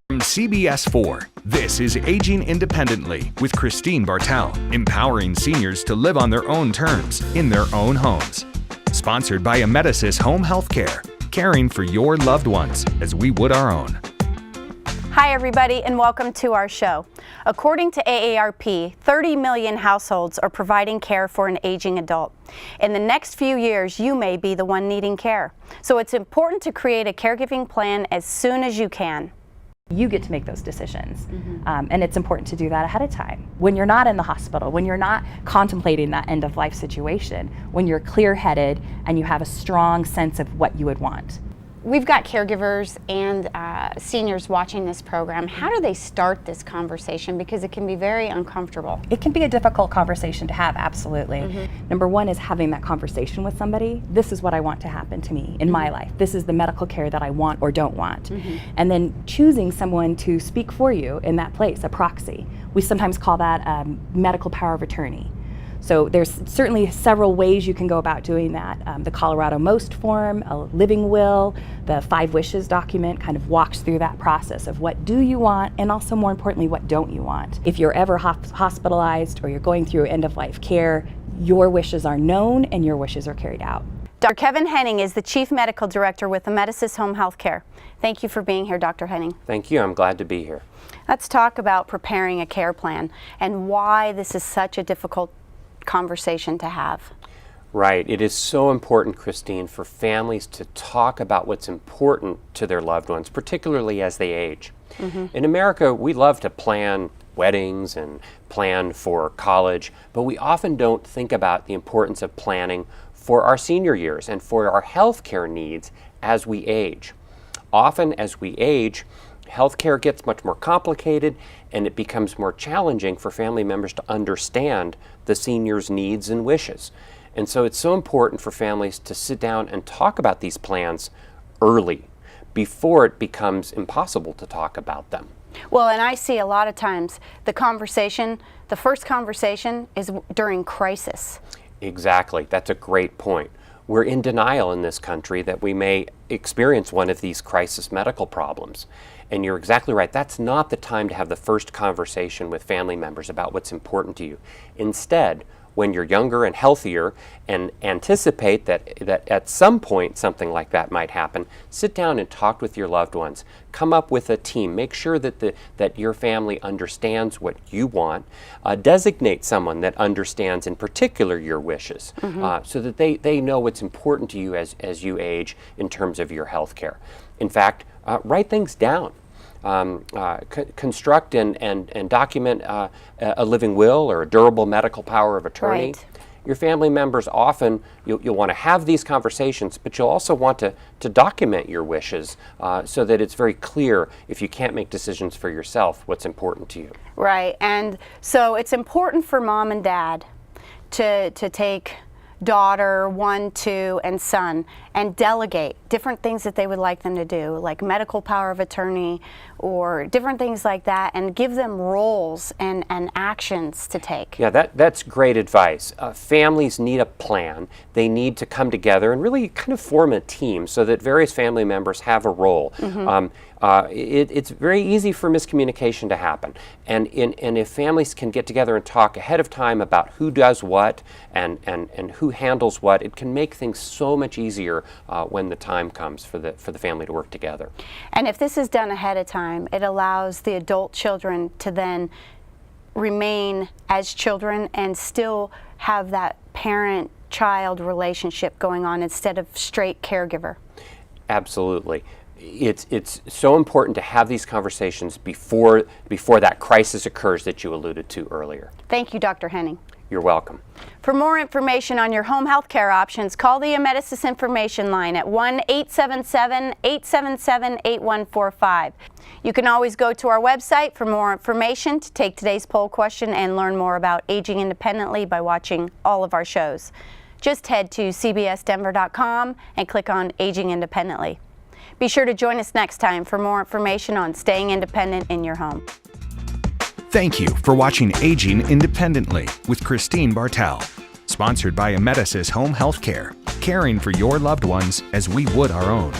From CBS 4, this is Aging Independently with Christine Bartel, empowering seniors to live on their own terms in their own homes. Sponsored by Amedisys Home Healthcare, caring for your loved ones as we would our own. Hi everybody and welcome to our show. According to AARP, 30 million households are providing care for an aging adult. In the next few years, you may be the one needing care. So it's important to create a caregiving plan as soon as you can. You get to make those decisions, and it's important to do that ahead of time. When you're not in the hospital, when you're not contemplating that end-of-life situation, when you're clear-headed and you have a strong sense of what you would want. We've got caregivers and seniors watching this program. How do they start this conversation? Because it can be very uncomfortable. It can be a difficult conversation to have, absolutely. Number one is having that conversation with somebody. This is what I want to happen to me in my life. This is the medical care that I want or don't want. And then choosing someone to speak for you in that place, a proxy. We sometimes call that medical power of attorney. So there's certainly several ways you can go about doing that. The Colorado Most form, a living will, the 5 wishes document kind of walks through that process of what do you want and also more importantly, what don't you want. If you're ever hospitalized or you're going through end-of-life care, your wishes are known and your wishes are carried out. Dr. Kevin Henning is the Chief Medical Director with Amedisys Home Healthcare. Thank you for being here, Dr. Henning. Thank you. I'm glad to be here. Let's talk about preparing a care plan and why this is such a difficult conversation to have. Right. It is so important, Christine, for families to talk about what's important to their loved ones, particularly as they age. In America, we love to plan weddings and plan for college, but we often don't think about the importance of planning for our senior years and for our health care needs as we age. Often as we age, healthcare gets much more complicated and it becomes more challenging for family members to understand the senior's needs and wishes. And so it's so important for families to sit down and talk about these plans early before it becomes impossible to talk about them. Well, and I see a lot of times the first conversation is during crisis. Exactly. That's a great point. We're in denial in this country that we may experience one of these crisis medical problems. And you're exactly right. That's not the time to have the first conversation with family members about what's important to you. Instead, when you're younger and healthier and anticipate that at some point something like that might happen, sit down and talk with your loved ones. Come up with a team. Make sure that your family understands what you want. Designate someone that understands in particular your wishes so that they know what's important to you as you age in terms of your health care. In fact, write things down. Construct and document a living will or a durable medical power of attorney. Right. Your family members often, you'll want to have these conversations, but you'll also want to document your wishes so that it's very clear, if you can't make decisions for yourself, what's important to you. Right, and so it's important for mom and dad to take daughter, 1, 2, and son, and delegate different things that they would like them to do, like medical power of attorney or different things like that, and give them roles and actions to take. Yeah, that's great advice. Families need a plan. They need to come together and really kind of form a team so that various family members have a role. It's very easy for miscommunication to happen. And if families can get together and talk ahead of time about who does what and who handles what, it can make things so much easier when the time comes for the family to work together. And if this is done ahead of time, it allows the adult children to then remain as children and still have that parent-child relationship going on instead of straight caregiver. Absolutely. It's so important to have these conversations before that crisis occurs that you alluded to earlier. Thank you, Dr. Henning. You're welcome. For more information on your home health care options, call the Amedisys information line at 1-877-877-8145. You can always go to our website for more information, to take today's poll question, and learn more about aging independently by watching all of our shows. Just head to cbsdenver.com and click on Aging Independently. Be sure to join us next time for more information on staying independent in your home. Thank you for watching Aging Independently with Christine Bartel. Sponsored by Amedisys Home Healthcare, caring for your loved ones as we would our own.